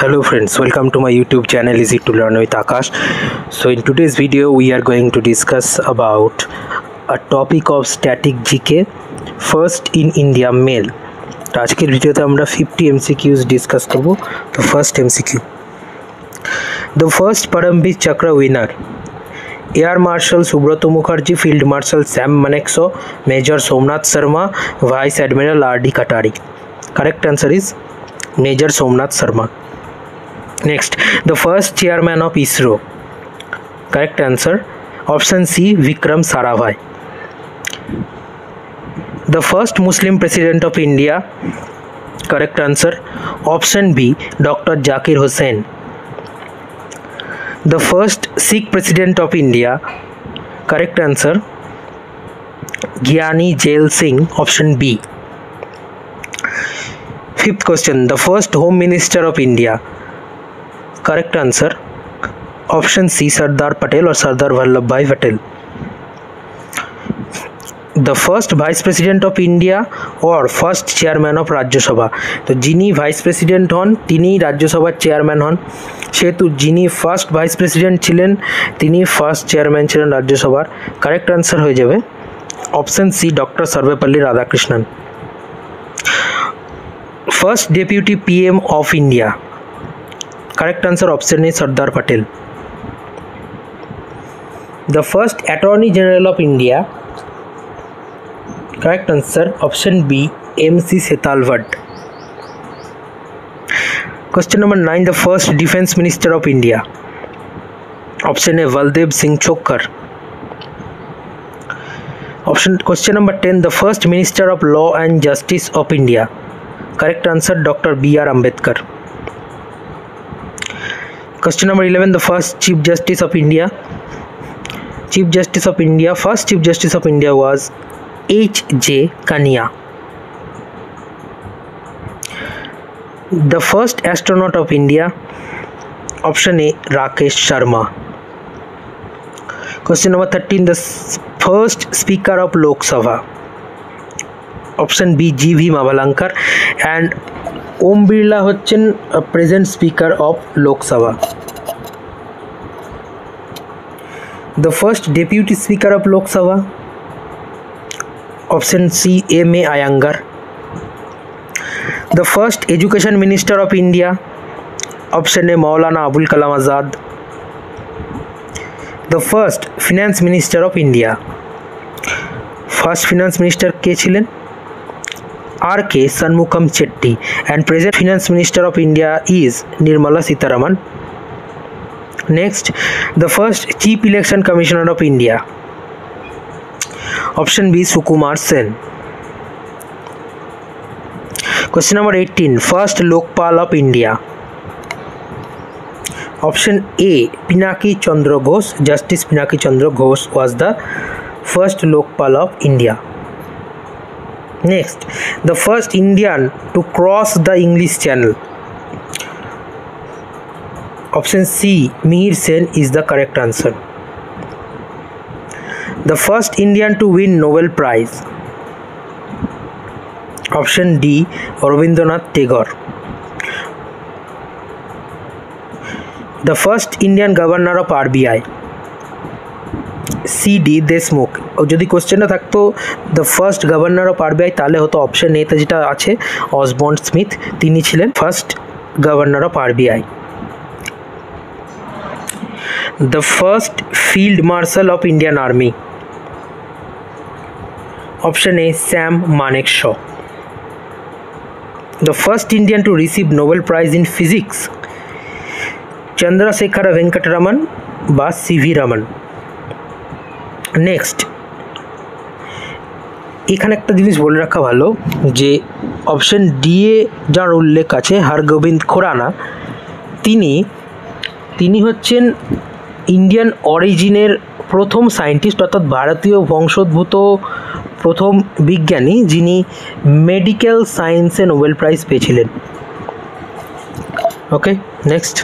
Hello friends, welcome to my YouTube channel Easy to Learn with Akash. So in today's video we are going to discuss about a topic of static GK first in India male. তো আজকের ভিডিওতে আমরা 50 MCQs discuss করব। তো first MCQ, the first Paramveer Chakra winner, Air Marshal Subroto Mukherjee, Field Marshal Sam Manekshaw, Major Somnath Sharma, Vice Admiral R.D. Katari. Correct answer is Major Somnath Sharma. Next, the first chairman of ISRO. Correct answer option C, Vikram Sarabhai. The first Muslim president of India. Correct answer option B, Dr. Zakir Hussain. The first Sikh president of India. Correct answer Gyani Jail Singh, option B. Fifth question, the first home minister of India. Correct answer option C, Sardar Patel or Sardar Vallabhbhai Patel. The first vice president of India or first chairman of Rajya Sabha. তো যিনি vice president হন তিনি রাজ্যসভার chairman হন, সেহেতু যিনি first vice president ছিলেন তিনি ফার্স্ট চেয়ারম্যান ছিলেন রাজ্যসভার। কারেক্ট আনসার হয়ে যাবে option C, doctor Sarvepalli Radhakrishnan. First deputy PM of India. Correct answer option A, Sardar Patel. The first Attorney General of India. Correct answer option B, MC Setalvad. Question number 9, the first Defence Minister of India. Option A, Baldev Singh Chokkar. Question number 10, the first Minister of Law and Justice of India. Correct answer Dr. B.R. Ambedkar. Question number 11, the first Chief Justice of India. First Chief Justice of India was H.J. Kania. The first astronaut of India. Option A, Rakesh Sharma. Question number 13, the first Speaker of Lok Sabha. Option B, G.V. Mavalankar, and Om Birla হচ্ছেন present speaker of Lok Sabha. The first Deputy Speaker of Lok Sabha. Option C, M.A. Iyengar. The first Education Minister of India. Option A, Maulana Abul Kalam Azad. The first Finance Minister of India. First Finance Minister কে ছিলেন? R.K. Shanmugam Chetty, and present Finance Minister of India is Nirmala Sitharaman. Next, the first Chief Election Commissioner of India. Option B, Sukumar Sen. Question number 18, first Lokpal of India. Option A, Pinaki Chandra Ghosh. Justice Pinaki Chandra Ghosh was the first Lokpal of India. Next, the first Indian to cross the English Channel. Option C, Mihir Sen is the correct answer. The first Indian to win Nobel Prize. Option D, Rabindranath Tagore. The first Indian Governor of RBI. C.D. Deshmukh. যদি কোশ্চেনটা থাকতো the first governor of RBI তাহলে হতো option এতে যেটা আছে Osborne Smith, তিনি ছিলেন first governor of RBI. The first field marshal of Indian army. Option A, Sam Manekshaw. The first Indian to receive Nobel prize in physics. Chandrasekhara Venkataraman বা C.V. রমন। নেক্সট, এখানে একটা জিনিস বলে রাখা ভালো যে অপশন ডি এ যার উল্লেখ আছে হরগোবিন্দ খুরানা, তিনি হচ্ছেন ইন্ডিয়ান অরিজিনের প্রথম সায়েন্টিস্ট অর্থাৎ ভারতীয় বংশোদ্ভূত প্রথম বিজ্ঞানী যিনি মেডিকেল সায়েন্সে নোবেল প্রাইজ পেয়েছিলেন। ওকে, next,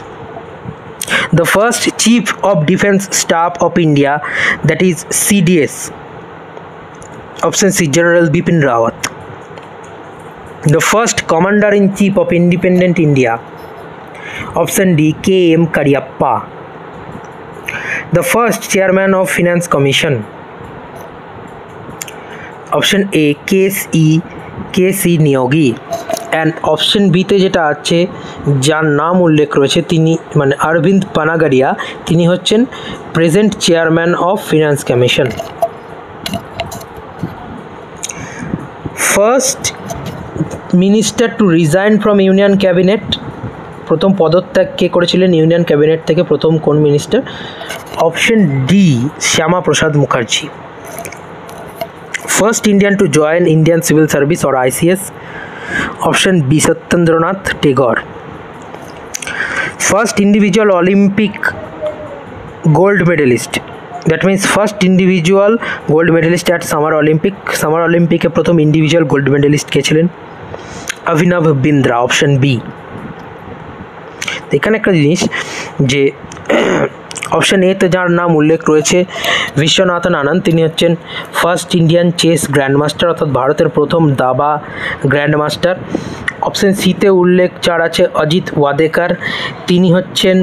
the first Chief of Defence Staff of India, that is CDS. Option C, General Bipin Rawat. The first Commander in Chief of Independent India. Option D, K.M. Cariappa. The first chairman of Finance Commission. Option A, K.C. Niyogi. And option বিতে যেটা আছে, যার নাম উল্লেখ রয়েছে, তিনি মানে অরবিন্দ পানাগারিয়া, তিনি হচ্ছেন present chairman of finance commission. First minister to resign from union cabinet, প্রথম পদত্যাগ কে করেছিলেন ইউনিয়ন ক্যাবিনেট থেকে, প্রথম কোন minister? Option D, Shyama Prasad Mukherjee. First Indian to join Indian civil service or ICS, option B, Satyendranath Tagore. First individual Olympic gold medallist, that means first individual gold medallist at summer অলিম্পিকে প্রথম individual gold medallist কে ছিলেন? অভিনব Bindra, option B. এখানে একটা জিনিস যে option এতে যার নাম উল্লেখ রয়েছে বিশ্বনাথন আনন্দ, তিনি হচ্ছেন ফার্স্ট ইন্ডিয়ান চেস গ্র্যান্ডমাস্টার, অর্থাৎ ভারতের প্রথম দাবা গ্র্যান্ডমাস্টার। অপশন সিতে উল্লেখ যার আছে অজিত ওয়াদেকার, তিনি হচ্ছেন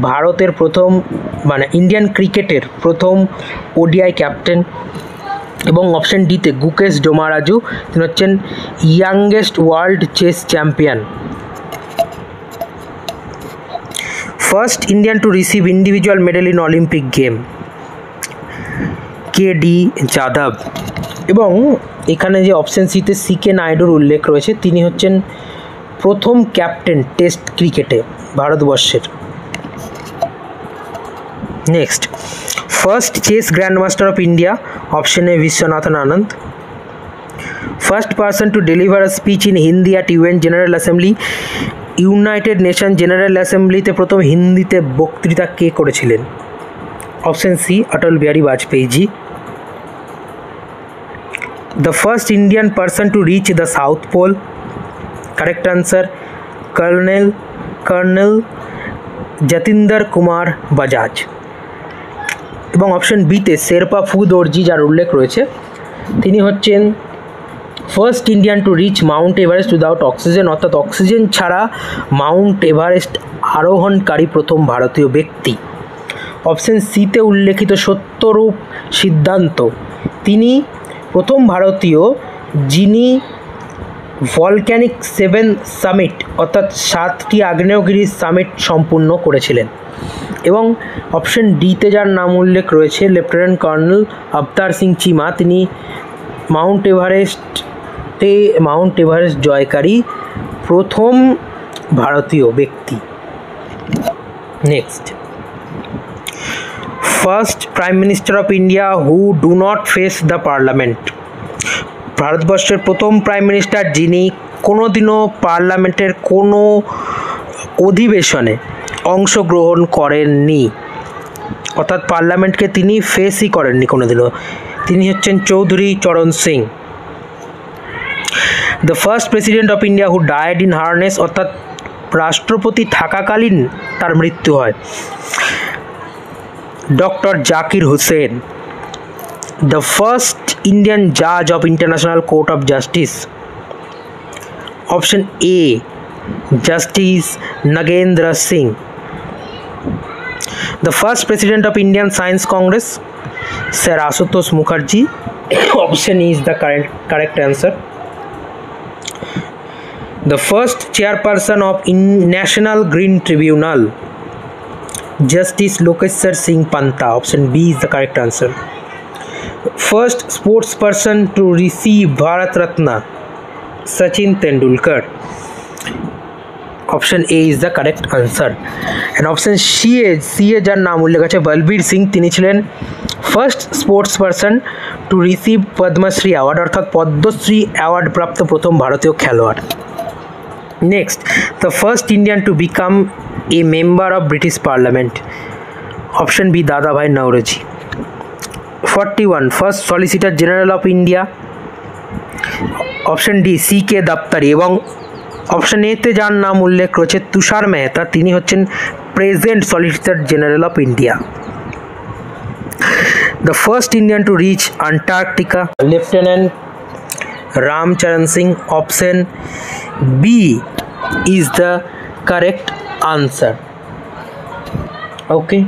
ভারতের প্রথম মানে ইন্ডিয়ান ক্রিকেটের প্রথম ODI ক্যাপ্টেন। এবং অপশন ডিতে গুকেশ ডোমারাজু, তিনি হচ্ছেন youngest world chess champion. First Indian to receive individual medal in Olympic game, KD Yadav. এবং এখানে যে অপশন সিতে CK নাইডুর উল্লেখ রয়েছে, তিনি হচ্ছেন প্রথম ক্যাপ্টেন টেস্ট ক্রিকেটে ভারতবর্ষের। Next, first chess grandmaster of India, option A Viswanathan Anand. First person to deliver a speech in Hindi at UN general assembly, united nation general অ্যাসেম্বলিতে প্রথম হিন্দিতে বক্তৃতা কে করেছিলেন? Option C, Atal Bihari Vajpayee ji. The first Indian person to reach the south pole, correct answer colonel Jatindra Kumar Bajaj. এবং option বিতে শেরপা ফু দর্জি যার উল্লেখ রয়েছে, তিনি হচ্ছেন first Indian to rich Mount Everest without oxygen, অর্থাৎ অক্সিজেন ছাড়া মাউন্ট এভারেস্ট আরোহণকারী প্রথম ভারতীয় ব্যক্তি। অপশন সিতে উল্লেখিত সত্যরূপ সিদ্ধান্ত, তিনি প্রথম ভারতীয় যিনি ভলক্যানিক 7 সামিট অর্থাৎ 7টি আগ্নেয়গিরির সামিট সম্পূর্ণ করেছিলেন। এবং অপশন ডিতে যার নাম উল্লেখ রয়েছে লেফটেন্যান্ট কর্নেল অবতার সিং চিমা, তিনি মাউন্ট এভারেস্ট জয়কারী প্রথম ভারতীয় ব্যক্তি। Next, first prime minister of India who do not face the parliament, ভারতবর্ষের প্রথম প্রাইম মিনিস্টার যিনি কোনোদিনও পার্লামেন্টের কোনো অধিবেশনে অংশগ্রহণ করেননি, অর্থাৎ পার্লামেন্টকে তিনি ফেসই করেননি কোনোদিনও, তিনি হচ্ছেন Chaudhary Charan Singh. The first president of India who died in harness, অর্থাৎ রাষ্ট্রপতি থাকাকালীন তার মৃত্যু হয়, doctor Zakir Hussain. The first Indian জাজ of international court of justice, option A justice Nagendra Singh. The first president of Indian science congress, sir Ashutosh Mukherjee, option E is the correct answer. The first chairperson of National Green Tribunal, Justice Lokeshwar Singh Panta, option B is the correct answer. First sports person to receive Bharat Ratna, Sachin Tendulkar, option A is the correct answer. And option C যার নাম উল্লেখ আছে বলবীর সিং, তিনি ছিলেন first sports person to receive Padma Shri award, অর্থাৎ Padma Shri award প্রাপ্ত প্রথম ভারতীয় খেলোয়াড়। Next, the first Indian to become a member of British parliament, option B Dadabhai Naoroji. 41 first solicitor general of India, option D CK Daftari. এবং অপশন এতে যার নাম উল্লেখ রয়েছে তুষার মেহতা, তিনি হচ্ছেন present solicitor general of India. The first Indian to reach Antarctica, lieutenant Ramcharan Singh, option B is the correct answer. Okay,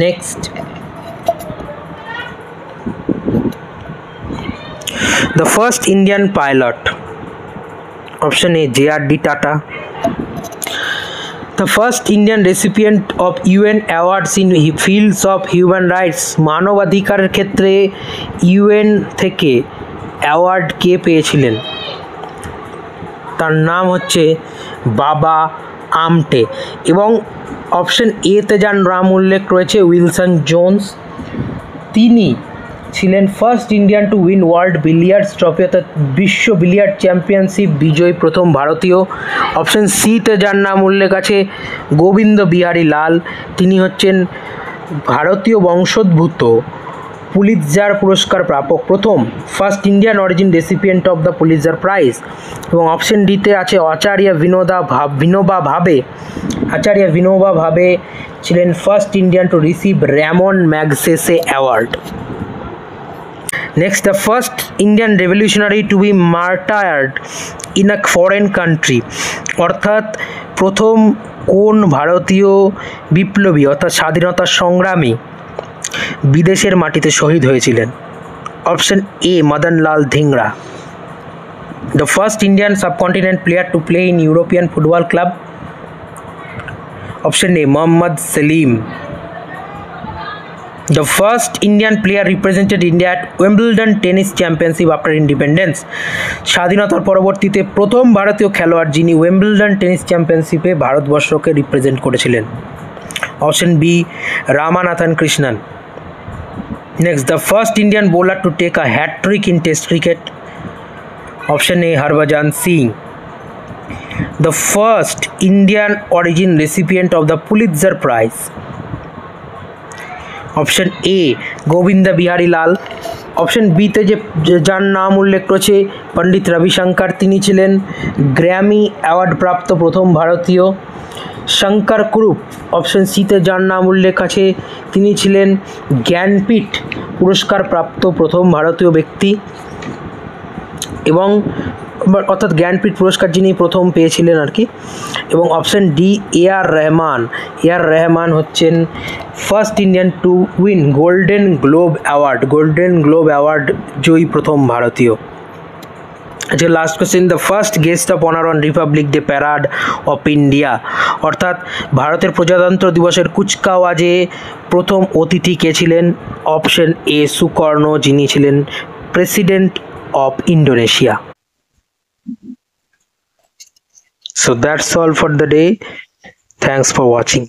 next, the first Indian pilot. Option A, J.R.D. Tata. The first Indian recipient of UN awards in fields of human rights. মানবাধিকারের ক্ষেত্রে UN থেকে award কে পেয়েছিলেন? তার নাম হচ্ছে বাবা আমটে। এবং option A তে যার নাম উল্লেখ রয়েছে উইলসন জোন্স, তিনি ছিলেন first Indian to win world billiards trophy, অর্থাৎ বিশ্ব বিলিয়ার্ড চ্যাম্পিয়নশিপ বিজয়ী প্রথম ভারতীয়। অপশন সি তে যার নাম উল্লেখ আছে গোবিন্দ বিহারী লাল, তিনি হচ্ছেন ভারতীয় বংশোদ্ভূত পুলিৎজার পুরস্কার প্রাপক প্রথম first Indian origin recipient of the Pulitzer prize. এবং অপশন ডিতে আছে আচার্য বিনোবা ভাবে। আচার্য বিনোবা ভাবে ছিলেন first Indian to receive Ramon Magsaysay award. Next, the first Indian revolutionary to be martyred in a foreign country, অর্থাৎ প্রথম কোন ভারতীয় বিপ্লবী অর্থাৎ স্বাধীনতা সংগ্রামী বিদেশের মাটিতে শহীদ হয়েছিলেন? Option A, Madan Lal Dhingra. The first Indian subcontinent player to play in European football club. Option A, Mohammad Salim. The first Indian player represented India at Wimbledon Tennis Championship after independence. স্বাধীনতার পরবর্তীতে প্রথম ভারতীয় খেলোয়াড় যিনি ওয়েম্বলডন টেনিস চ্যাম্পিয়নশিপে ভারতবর্ষকে represent করেছিলেন। Option B, Ramanathan Krishnan. Next, the first Indian bowler to take a hat-trick in test cricket. Option A, Harbhajan Singh. The first Indian origin recipient of the Pulitzer Prize. Option A, Gobind Behari Lal. Option বিতে যার নাম উল্লেখ রয়েছে পণ্ডিত রবিশঙ্কর, তিনি ছিলেন গ্র্যামি অ্যাওয়ার্ড প্রাপ্ত প্রথম ভারতীয়। শঙ্কর কুরুপ। অপশন সিতে যার নাম উল্লেখ আছে তিনি ছিলেন জ্ঞানপীঠ পুরস্কার প্রাপ্ত প্রথম ভারতীয় ব্যক্তি, এবং অর্থাৎ জ্ঞানপীঠ পুরস্কার যিনি প্রথম পেয়েছিলেন আর কি। এবং অপশন ডি, এ.আর. রহমান। এ.আর. রহমান হচ্ছেন first Indian to win golden globe award. Golden globe award জয়ী প্রথম ভারতীয়। আচ্ছা, last question, the first guest of honour on republic day parade of India, অর্থাৎ ভারতের প্রজাতন্ত্র দিবসের কুচকাওয়াজে প্রথম অতিথি কে ছিলেন? অপশন এ, সুকর্ণ, যিনি ছিলেন president of Indonesia. So that's all for the day. Thanks for watching.